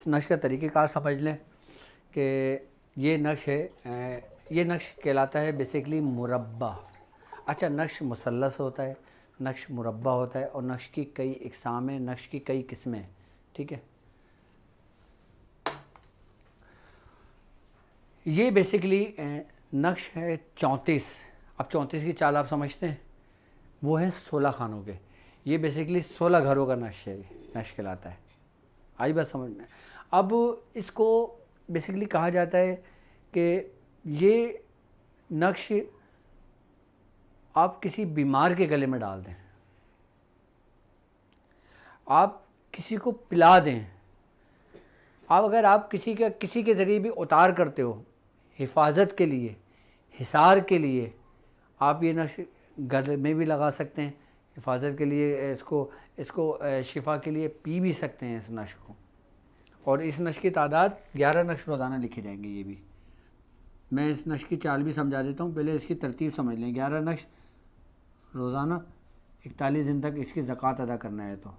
इस नक्श का तरीक़ेकार समझ लें कि ये नक्श है, ये नक्श कहलाता है बेसिकली मुरब्बा। अच्छा, नक्श मुसल्लस होता है, नक्श मुरब्बा होता है और नक्श की कई इक़साम हैं, नक्श की कई किस्में हैं। ठीक है, ये बेसिकली नक्श है 34। अब 34 की चाल आप समझते हैं, वो है 16 खानों के। ये बेसिकली 16 घरों का नक्श है, नक्श कहलाता है। आई बात समझ में। अब इसको बेसिकली कहा जाता है कि ये नक्श आप किसी बीमार के गले में डाल दें, आप किसी को पिला दें, अगर आप किसी के ज़रिए भी उतार करते हो हिफाजत के लिए, हिसार के लिए, आप ये नक्श घर में भी लगा सकते हैं हिफाजत के लिए। इसको शिफा के लिए पी भी सकते हैं इस नक्श को। और इस नक्श की तादाद 11 नक्श रोज़ाना लिखे जाएंगे। ये भी मैं इस नक्श की चाल भी समझा देता हूँ, पहले इसकी तरतीब समझ लें। 11 नक्श रोज़ाना 41 दिन तक इसकी ज़कात अदा करना है, तो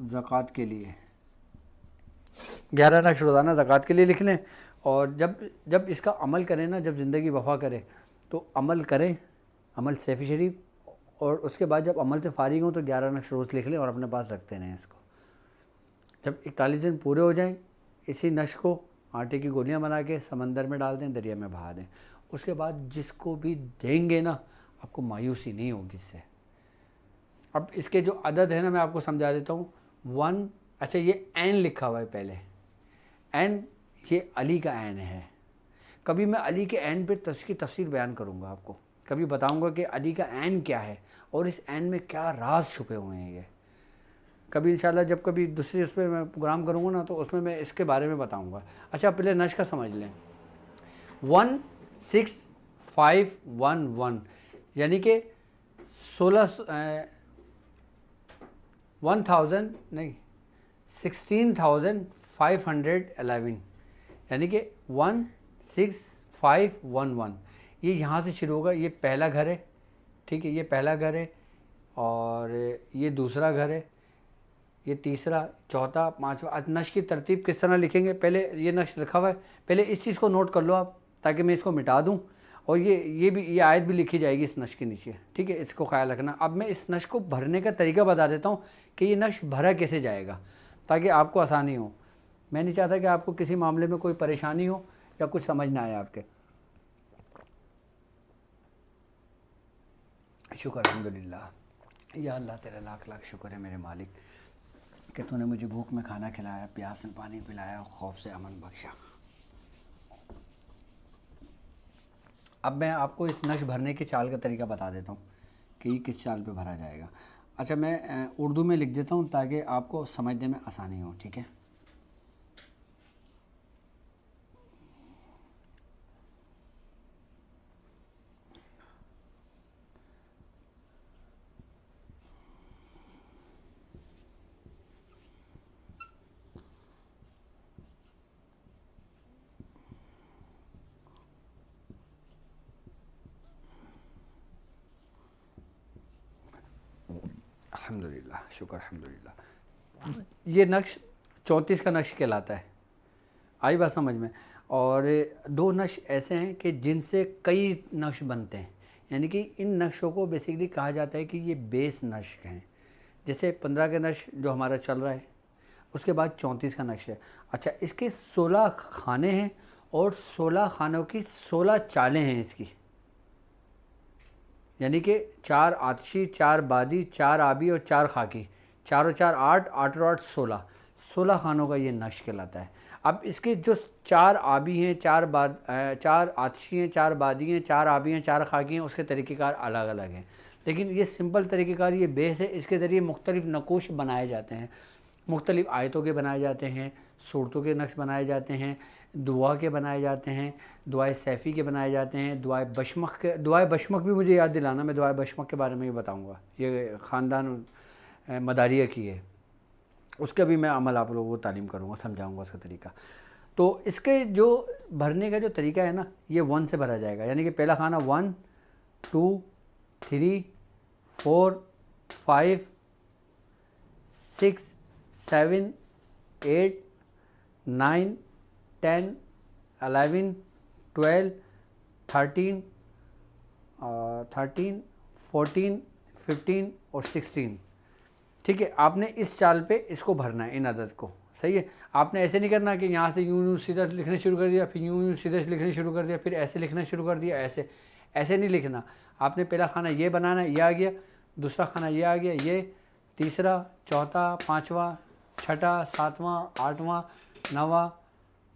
ज़कात के लिए 11 नक्श रोज़ाना ज़कात के लिए लिख लें। और जब इसका अमल करें ना, जब ज़िंदगी वफ़ा करें तो अमल करें, अमल सैफ़ी शरीफ, और उसके बाद जब अमल से फ़ारिग हों तो 11 नक्श रोज़ लिख लें और अपने पास रखते रहें इसको। जब 41 दिन पूरे हो जाएं, इसी नक्श को आटे की गोलियां बना के समंदर में डाल दें, दरिया में बहा दें। उसके बाद जिसको भी देंगे ना, आपको मायूसी नहीं होगी इससे। अब इसके जो अदद है ना, मैं आपको समझा देता हूँ। 1, अच्छा ये एन लिखा हुआ है पहले, एन ये अली का एन है। कभी मैं अली के एन पे इसकी तफसीर बयान करूँगा आपको, कभी बताऊँगा कि अली का एन क्या है और इस एन में क्या राज छुपे हुए हैं। ये कभी इंशाल्लाह जब कभी दूसरी उस पर मैं प्रोग्राम करूँगा ना, तो उसमें मैं इसके बारे में बताऊँगा। अच्छा, पहले नक्श का समझ लें। 16511 यानी कि 16,511 यानी कि 16511। ये यहाँ से शुरू होगा। ये पहला घर है, ठीक है, ये पहला घर है, और ये दूसरा घर है, ये तीसरा, चौथा, पाँचवा। आज नक्श की तरतीब किस तरह लिखेंगे, पहले ये नक्श लिखा हुआ है, पहले इस चीज़ को नोट कर लो आप, ताकि मैं इसको मिटा दूं। और ये आयत भी लिखी जाएगी इस नक्श के नीचे, ठीक है, इसको ख्याल रखना। अब मैं इस नक्श को भरने का तरीका बता देता हूँ कि ये नक्श भरा कैसे जाएगा, ताकि आपको आसानी हो। मैं नहीं चाहता कि आपको किसी मामले में कोई परेशानी हो या कुछ समझ ना आए आपके। शुक्र अल्हम्दुलिल्लाह, या अल्लाह तेरा लाख लाख शुक्र है मेरे मालिक कि तूने मुझे भूख में खाना खिलाया, प्यास में पानी पिलाया और खौफ से अमन बख्शा। अब मैं आपको इस नक्श भरने की चाल का तरीका बता देता हूँ कि ये किस चाल पे भरा जाएगा। अच्छा, मैं उर्दू में लिख देता हूँ ताकि आपको समझने में आसानी हो, ठीक है। अल्हम्दुलिल्लाह, शुक्र अल्हम्दुलिल्लाह। ये नक्श 34 का नक्श कहलाता है। आई बात समझ में। और 2 नक्श ऐसे हैं कि जिनसे कई नक्श बनते हैं, यानी कि इन नक्शों को बेसिकली कहा जाता है कि ये बेस नक्श हैं। जैसे 15 का नक्श जो हमारा चल रहा है, उसके बाद 34 का नक्श है। अच्छा, इसके 16 खाने हैं और 16 खानों की 16 चालें हैं इसकी, यानी कि 4 आतशी, 4 बादी, 4 आबी और 4 खाकी, 4 और 4 8, 8 और 8 16 खानों का ये नक्श कहलाता है। अब इसके जो 4 आबी हैं, 4 आतशी हैं, 4 बादी हैं, 4 आबी हैं, 4 खाकी हैं, उसके तरीक़ेकार अलग अलग हैं। लेकिन ये सिंपल तरीक़ेकार, ये बेस है। इसके ज़रिए मुख्तलिफ़ नक़ूश बनाए जाते हैं, मुख्तलिफ़ आयतों के बनाए जाते हैं, सूरतों के नक्श बनाए जाते हैं, दुआ के बनाए जाते हैं, दुआए सैफ़ी के बनाए जाते हैं, दुआए बशमक भी मुझे याद दिलाना, मैं दुआए बशमक के बारे में भी बताऊँगा। ये ख़ानदान मदारिया की है, उसका भी मैं अमल आप लोगों को तालीम करूँगा, समझाऊँगा उसका तरीका। तो इसके जो भरने का जो तरीका है ना, ये 1 से भरा जाएगा, यानी कि पहला खाना 1 2 3 4 5 6 7 8 9 10 11 12 13 14 15 और 16। ठीक है, आपने इस चाल पे इसको भरना है, इन अदद को। सही है, आपने ऐसे नहीं करना कि यहाँ से यूँ सीधा लिखना शुरू कर दिया, फिर यूँ सीधा लिखना शुरू कर दिया, फिर ऐसे लिखना शुरू कर दिया, ऐसे नहीं लिखना। आपने पहला खाना ये बनाना है, ये आ गया, दूसरा खाना ये आ गया, ये तीसरा, चौथा, पाँचवा, छठा, सातवां, आठवां, नौवां,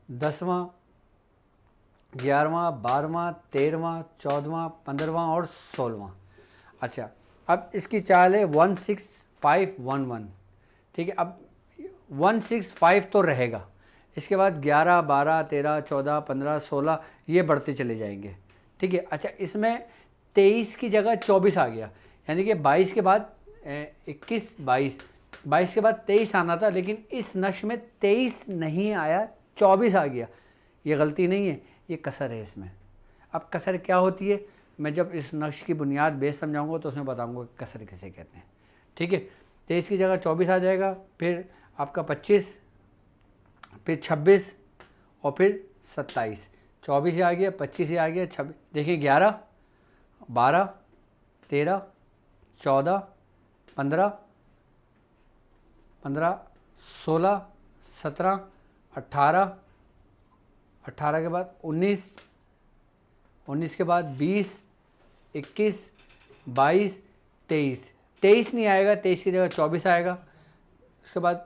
10वां, 11वां, 12वां, 13वां, 14वां, 15वां और 16वां। अच्छा, अब इसकी चाल है 1 6 5 1 1। ठीक है, अब 1 6 5 तो रहेगा, इसके बाद 11 12 13 14 15 16 ये बढ़ते चले जाएंगे। ठीक है, अच्छा इसमें 23 की जगह 24 आ गया, यानी कि 22 के बाद 21 22 के बाद 23 आना था, लेकिन इस नक्श में 23 नहीं आया, 24 आ गया। ये गलती नहीं है, ये कसर है इसमें। अब कसर क्या होती है, मैं जब इस नक्श की बुनियाद बेस समझाऊंगा तो उसमें बताऊंगा कि कसर किसे कहते हैं। ठीक है, 23 की जगह 24 आ जाएगा, फिर आपका 25, फिर 26 और फिर 27। 24 ही आ गया, 25 ही आ गया, 26। देखिए 11 12 13 14 15 16 17 18 18 के बाद 19 19 के बाद 20 21 22 23। 23 नहीं आएगा, 23 की जगह 24 आएगा, उसके बाद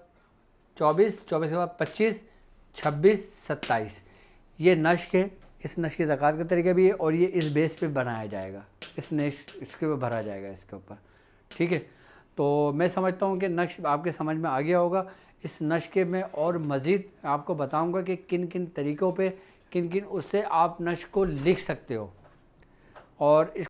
24 24 के बाद 25 26 27। ये नश्क है, इस नश्क की ज़कात का तरीका भी है, और ये इस बेस पे बनाया जाएगा, इसके ऊपर भरा जाएगा, इसके ऊपर। ठीक है, तो मैं समझता हूँ कि नक्श आपके समझ में आ गया होगा। इस नश्के में और मज़ीद आपको बताऊँगा कि किन किन तरीक़ों पे, किन किन उससे आप नश्क को लिख सकते हो। और इस